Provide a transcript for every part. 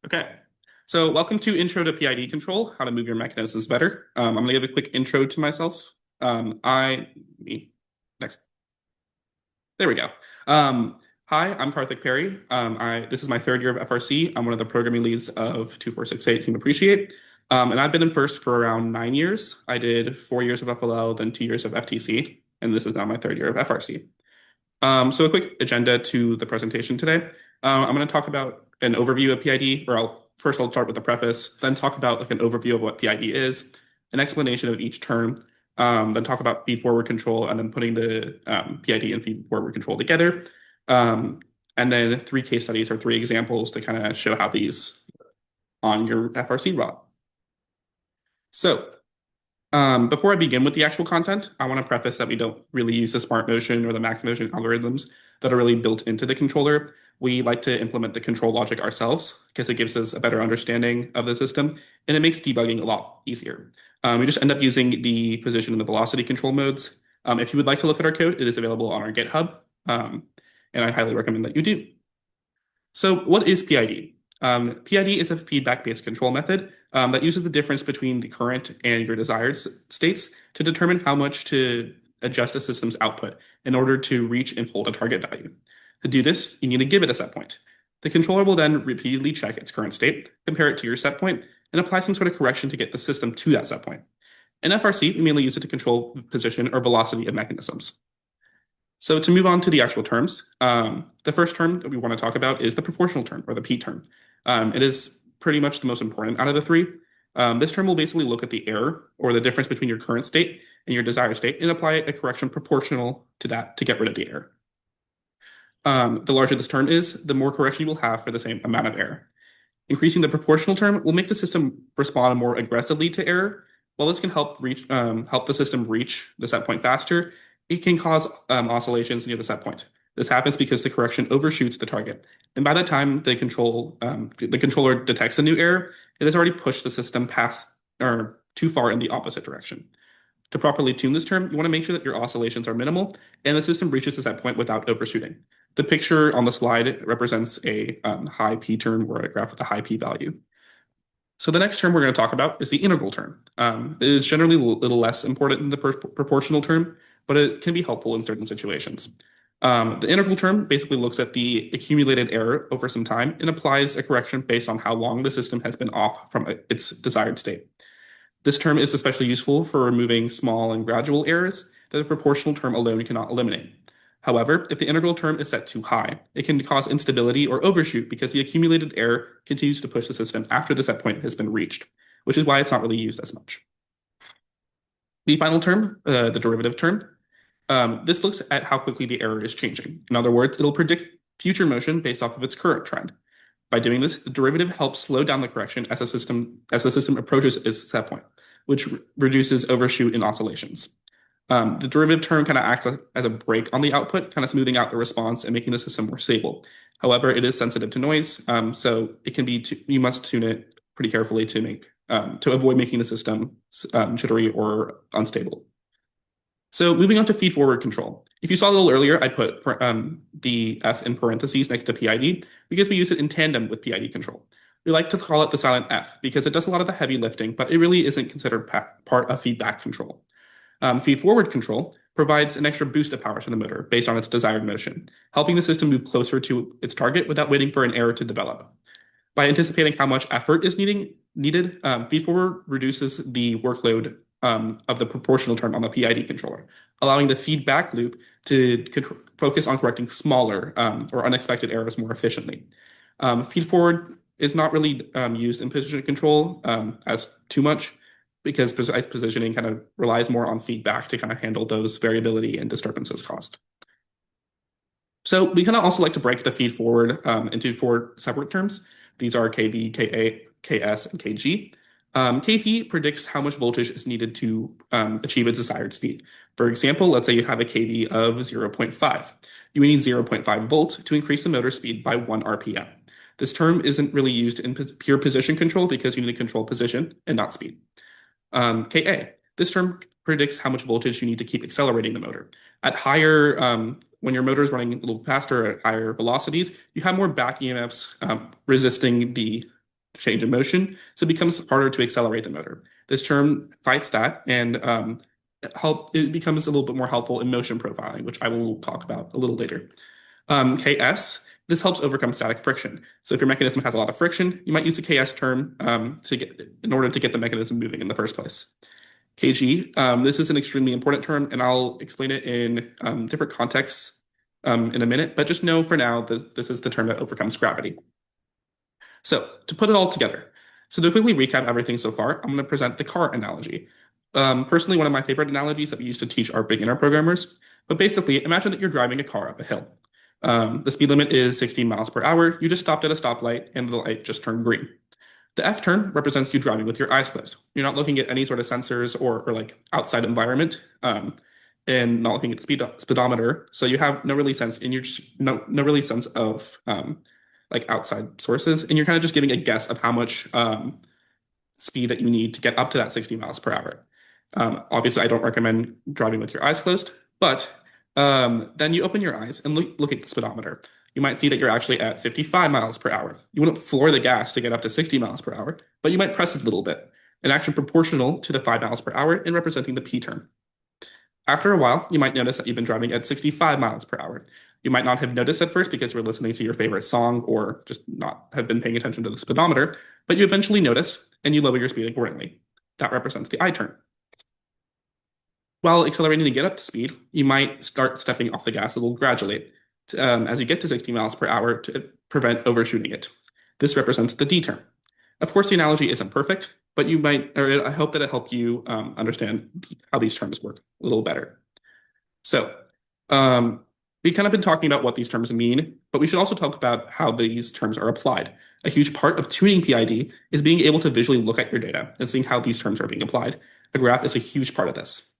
Okay, so welcome to Intro to PID Control, how to move your mechanisms better. I'm going to give a quick intro to myself. Me, next. There we go. Hi, I'm Karthik Perry. This is my third year of FRC. I'm one of the programming leads of 2468 Team Appreciate. And I've been in FIRST for around 9 years. I did 4 years of FLL, then 2 years of FTC, and this is now my third year of FRC. So a quick agenda to the presentation today. I'm going to talk about an overview of PID, or I'll start with the preface, then talk about like an overview of what PID is, an explanation of each term, then talk about feed-forward control, and then putting the PID and feed-forward control together, and then 3 case studies or 3 examples to kind of show how these on your FRC rod. So before I begin with the actual content, I want to preface that we don't really use the smart motion or the max motion algorithms that are really built into the controller. We like to implement the control logic ourselves because it gives us a better understanding of the system and it makes debugging a lot easier. We just end up using the position and the velocity control modes. If you would like to look at our code, it is available on our GitHub, and I highly recommend that you do. So what is PID? PID is a feedback-based control method that uses the difference between the current and your desired states to determine how much to adjust a system's output in order to reach and hold a target value. To do this, you need to give it a set point. The controller will then repeatedly check its current state, compare it to your set point, and apply some sort of correction to get the system to that set point. In FRC, we mainly use it to control position or velocity of mechanisms. So to move on to the actual terms, the first term that we want to talk about is the proportional term, or the P term. It is pretty much the most important out of the 3. This term will basically look at the error, or the difference between your current state and your desired state, and apply a correction proportional to that to get rid of the error. The larger this term is, the more correction you will have for the same amount of error. Increasing the proportional term will make the system respond more aggressively to error. While this can help the system reach the set point faster, it can cause oscillations near the set point. This happens because the correction overshoots the target, and by the time the controller detects a new error, it has already pushed the system past or too far in the opposite direction. To properly tune this term, you want to make sure that your oscillations are minimal and the system reaches the set point without overshooting. The picture on the slide represents a high P term or a graph with a high P value. So the next term we're going to talk about is the integral term. It is generally a little less important than the proportional term, but it can be helpful in certain situations. The integral term basically looks at the accumulated error over some time and applies a correction based on how long the system has been off from its desired state. This term is especially useful for removing small and gradual errors that the proportional term alone cannot eliminate. However, if the integral term is set too high, it can cause instability or overshoot because the accumulated error continues to push the system after the set point has been reached, which is why it's not really used as much. The final term, the derivative term, this looks at how quickly the error is changing. In other words, it'll predict future motion based off of its current trend. By doing this, the derivative helps slow down the correction as the system approaches its set point, which reduces overshoot and oscillations. The derivative term kind of acts as a brake on the output, kind of smoothing out the response and making the system more stable. However, it is sensitive to noise, so it can be you must tune it pretty carefully to avoid making the system jittery or unstable. So moving on to feed-forward control. If you saw a little earlier, I put the F in parentheses next to PID because we use it in tandem with PID control. We like to call it the silent F because it does a lot of the heavy lifting, but it really isn't considered part of feedback control. Feed-forward control provides an extra boost of power to the motor based on its desired motion, helping the system move closer to its target without waiting for an error to develop. By anticipating how much effort is needed, feed-forward reduces the workload of the proportional term on the PID controller, allowing the feedback loop to focus on correcting smaller or unexpected errors more efficiently. Feed-forward is not really used in position control as too much because precise positioning kind of relies more on feedback to kind of handle those variability and disturbances caused. So we kind of also like to break the feed-forward into 4 separate terms. These are KV, KA, KS, and KG. KV predicts how much voltage is needed to achieve a desired speed. For example, let's say you have a KV of 0.5. You need 0.5 volts to increase the motor speed by 1 RPM. This term isn't really used in pure position control because you need to control position and not speed. KA, this term predicts how much voltage you need to keep accelerating the motor. At higher, when your motor is running a little faster at higher velocities, you have more back EMFs resisting the change in motion, so it becomes harder to accelerate the motor. This term fights that, and it becomes a little bit more helpful in motion profiling, which I will talk about a little later. KS, this helps overcome static friction. So if your mechanism has a lot of friction, you might use the KS term in order to get the mechanism moving in the first place. KG, this is an extremely important term, and I'll explain it in different contexts in a minute, but just know for now that this is the term that overcomes gravity. So to put it all together, so to quickly recap everything so far, I'm going to present the car analogy. Personally, one of my favorite analogies that we used to teach our beginner programmers, but basically imagine that you're driving a car up a hill. The speed limit is 16 miles per hour. You just stopped at a stoplight and the light just turned green. The F turn represents you driving with your eyes closed. You're not looking at any sort of sensors or like outside environment, and not looking at the speedometer. So you have no really sense, and you're just no really sense of like outside sources, and you're kind of just giving a guess of how much speed that you need to get up to that 60 miles per hour. Obviously, I don't recommend driving with your eyes closed, but then you open your eyes and look at the speedometer. You might see that you're actually at 55 miles per hour. You wouldn't floor the gas to get up to 60 miles per hour, but you might press it a little bit, an action proportional to the 5 miles per hour and representing the P term. After a while, you might notice that you've been driving at 65 miles per hour. You might not have noticed at first because you were listening to your favorite song or just not have been paying attention to the speedometer, but you eventually notice and you lower your speed accordingly. That represents the I turn. While accelerating to get up to speed, you might start stepping off the gas a little gradually as you get to 60 miles per hour to prevent overshooting it. This represents the D term. Of course, the analogy isn't perfect, but I hope that it helped you understand how these terms work a little better. So we've kind of been talking about what these terms mean, but we should also talk about how these terms are applied. A huge part of tuning PID is being able to visually look at your data and seeing how these terms are being applied. A graph is a huge part of this.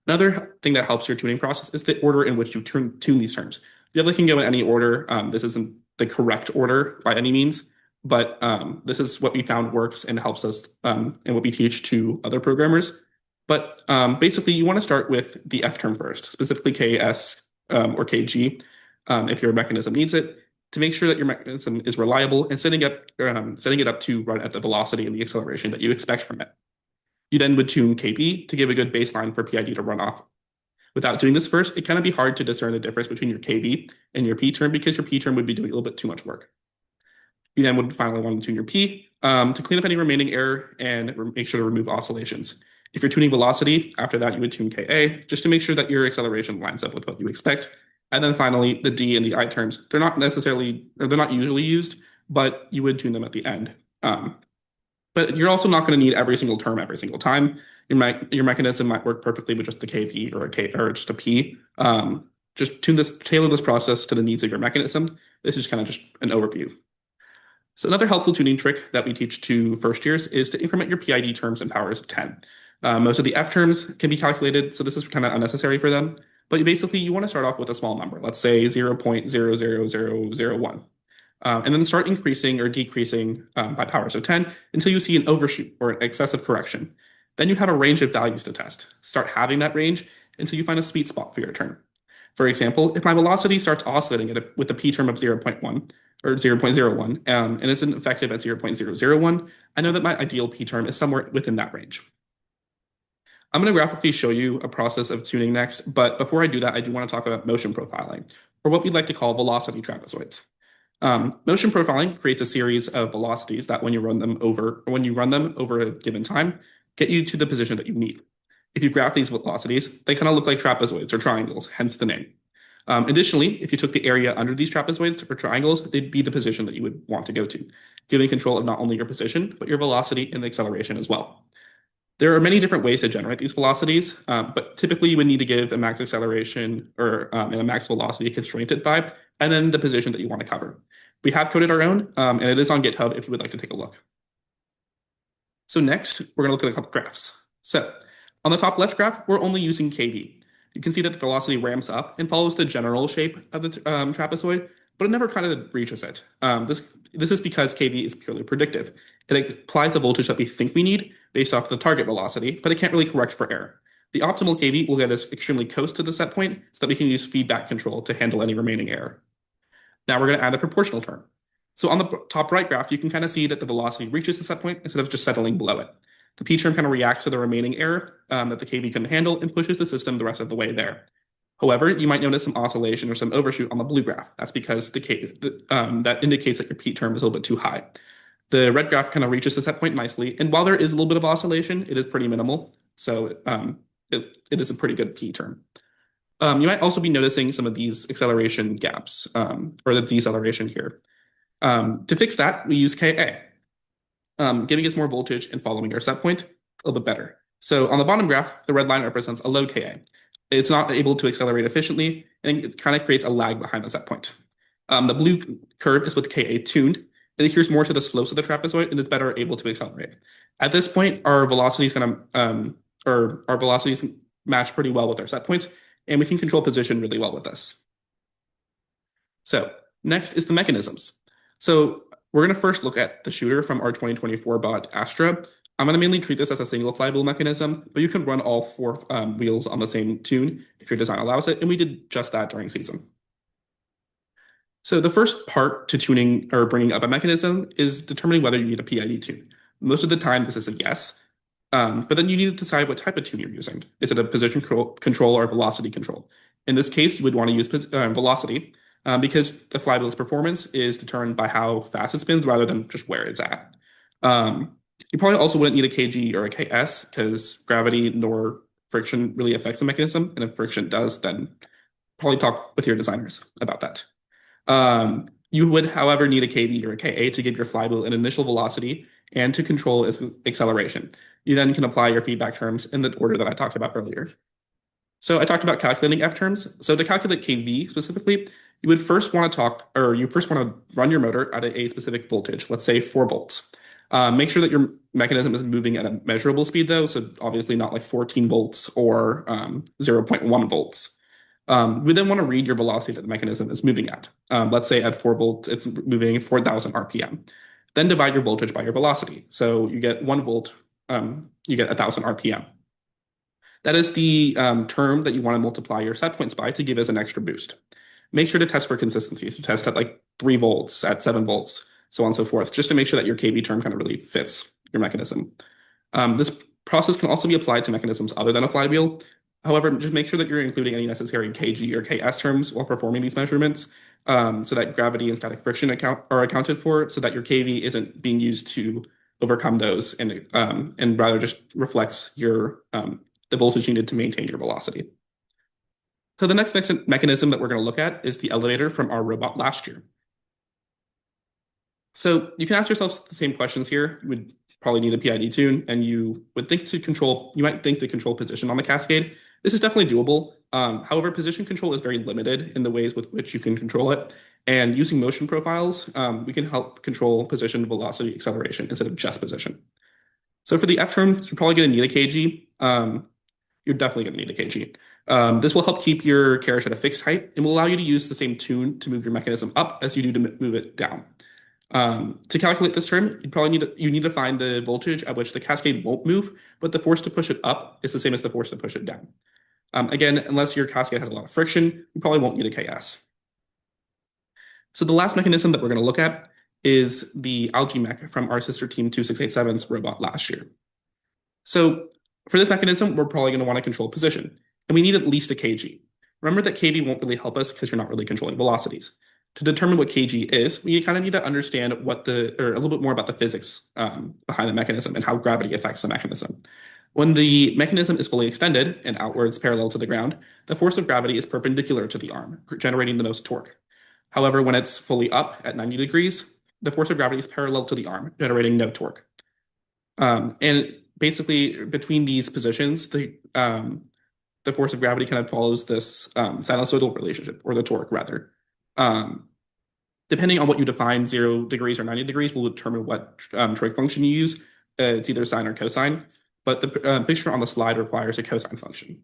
Another thing that helps your tuning process is the order in which you tune these terms. You definitely can go in any order. This isn't the correct order by any means, but this is what we found works and helps us and what we teach to other programmers. But basically, you want to start with the F term first, specifically KS or KG, if your mechanism needs it, to make sure that your mechanism is reliable and setting it up to run at the velocity and the acceleration that you expect from it. You then would tune KB to give a good baseline for PID to run off. Without doing this first, it can be hard to discern the difference between your KB and your P term because your P term would be doing a little bit too much work. You then would finally want to tune your P to clean up any remaining error and make sure to remove oscillations. If you're tuning velocity, after that you would tune KA just to make sure that your acceleration lines up with what you expect. And then finally, the D and the I terms, they're not usually used, but you would tune them at the end. But you're also not going to need every single term every single time. Your mechanism might work perfectly with just a KV or a K or just a P. Just tailor this process to the needs of your mechanism. This is kind of just an overview. So another helpful tuning trick that we teach to first years is to increment your PID terms in powers of 10. Most of the F terms can be calculated, so this is kind of unnecessary for them. But basically, you want to start off with a small number. Let's say 0.00001. And then start increasing or decreasing by powers of 10 until you see an overshoot or an excessive correction. Then you have a range of values to test. Start having that range until you find a sweet spot for your term. For example, if my velocity starts oscillating with a P term of 0.1 or 0.01 and isn't effective at 0.001, I know that my ideal P term is somewhere within that range. I'm going to graphically show you a process of tuning next, but before I do that, I do want to talk about motion profiling, or what we like to call velocity trapezoids. Motion profiling creates a series of velocities that when you run them over a given time, get you to the position that you need. If you graph these velocities, they kind of look like trapezoids or triangles, hence the name. Additionally, if you took the area under these trapezoids or triangles, they'd be the position that you would want to go to, giving control of not only your position, but your velocity and the acceleration as well. There are many different ways to generate these velocities, but typically you would need to give a max acceleration or and a max velocity constraint at 5, and then the position that you want to cover. We have coded our own, and it is on GitHub if you would like to take a look. So next, we're going to look at a couple graphs. So on the top left graph, we're only using KV. You can see that the velocity ramps up and follows the general shape of the trapezoid, but it never kind of reaches it. This is because KV is purely predictive. It applies the voltage that we think we need based off the target velocity, but it can't really correct for error. The optimal KV will get us extremely close to the set point so that we can use feedback control to handle any remaining error. Now we're going to add the proportional term. So on the top right graph, you can kind of see that the velocity reaches the set point instead of just settling below it. The P term kind of reacts to the remaining error that the KV couldn't handle and pushes the system the rest of the way there. However, you might notice some oscillation or some overshoot on the blue graph. That's because that indicates that your P term is a little bit too high. The red graph kind of reaches the set point nicely, and while there is a little bit of oscillation, it is pretty minimal. So it is a pretty good P term. You might also be noticing some of these acceleration gaps, or the deceleration here. To fix that, we use Ka, giving us more voltage and following our set point a little bit better. So on the bottom graph, the red line represents a low Ka. It's not able to accelerate efficiently, and it kind of creates a lag behind the set point. The blue curve is with Ka tuned. It adheres more to the slopes of the trapezoid and is better able to accelerate. At this point, our velocities match pretty well with our set points, and we can control position really well with this. So next is the mechanisms. So we're going to first look at the shooter from our 2024 bot Astra. I'm going to mainly treat this as a single flywheel mechanism, but you can run all four wheels on the same tune if your design allows it, and we did just that during season. So the first part to tuning or bringing up a mechanism is determining whether you need a PID tune. Most of the time, this is a yes, but then you need to decide what type of tune you're using. Is it a position control or velocity control? In this case, you would want to use velocity because the flywheel's performance is determined by how fast it spins rather than just where it's at. You probably also wouldn't need a kg or a ks because gravity nor friction really affects the mechanism, and if friction does, then probably talk with your designers about that. You would, however, need a kV or a Ka to give your flywheel an initial velocity and to control its acceleration. You then can apply your feedback terms in the order that I talked about earlier. So I talked about calculating F terms. So to calculate kV specifically, you would first want to run your motor at a specific voltage, let's say 4 volts. Make sure that your mechanism is moving at a measurable speed though, so obviously not like 14 volts or 0.1 volts. We then want to read your velocity that the mechanism is moving at. Let's say at 4 volts, it's moving 4,000 RPM. Then divide your voltage by your velocity. So you get 1 volt, you get 1,000 RPM. That is the term that you want to multiply your set points by to give us an extra boost. Make sure to test for consistency. So test at like 3 volts, at 7 volts, so on and so forth, just to make sure that your kV term kind of really fits your mechanism. This process can also be applied to mechanisms other than a flywheel. However, just make sure that you're including any necessary kg or ks terms while performing these measurements so that gravity and static friction are accounted for so that your kV isn't being used to overcome those and rather just reflects the voltage needed to maintain your velocity. So the next mechanism that we're going to look at is the elevator from our robot last year. So you can ask yourself the same questions here. You would probably need a PID tune, and you might think to control position on the cascade. This is definitely doable. However, position control is very limited in the ways with which you can control it. And using motion profiles, we can help control position, velocity, acceleration instead of just position. So for the F term, you're probably going to need a kg. You're definitely going to need a kg. This will help keep your carriage at a fixed height and will allow you to use the same tune to move your mechanism up as you do to move it down. To calculate this term, you need to find the voltage at which the cascade won't move, but the force to push it up is the same as the force to push it down. Again, unless your cascade has a lot of friction, you probably won't need a Ks. So the last mechanism that we're going to look at is the algae mech from our sister team 2687's robot last year. So for this mechanism, we're probably going to want to control position, and we need at least a kg. Remember that kV won't really help us because you're not really controlling velocities. To determine what kg is, we kind of need to understand a little bit more about the physics behind the mechanism and how gravity affects the mechanism. When the mechanism is fully extended and outwards parallel to the ground, the force of gravity is perpendicular to the arm, generating the most torque. However, when it's fully up at 90 degrees, the force of gravity is parallel to the arm, generating no torque. And basically, between these positions, the force of gravity kind of follows this sinusoidal relationship, or the torque, rather. Depending on what you define, 0 degrees or 90 degrees will determine what trig function you use. It's either sine or cosine, but the picture on the slide requires a cosine function.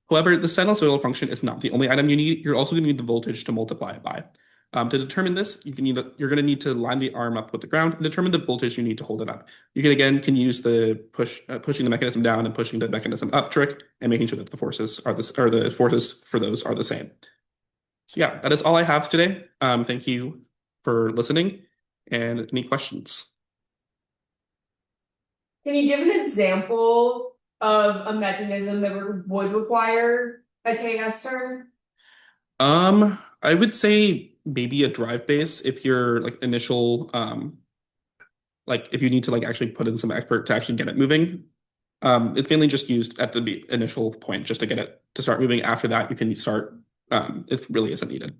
However, the sinusoidal function is not the only item you need. You're also going to need the voltage to multiply it by. To determine this, you're going to need to line the arm up with the ground and determine the voltage you need to hold it up. You can use the pushing the mechanism down and pushing the mechanism up trick and making sure that the forces for those are the same. So yeah, that is all I have today. Thank you for listening. And any questions? Can you give an example of a mechanism that would require a KS turn? I would say maybe a drive base if your like initial like if you need to like actually put in some effort to actually get it moving. It's mainly just used at the initial point just to get it to start moving. After that, you can start it really isn't needed.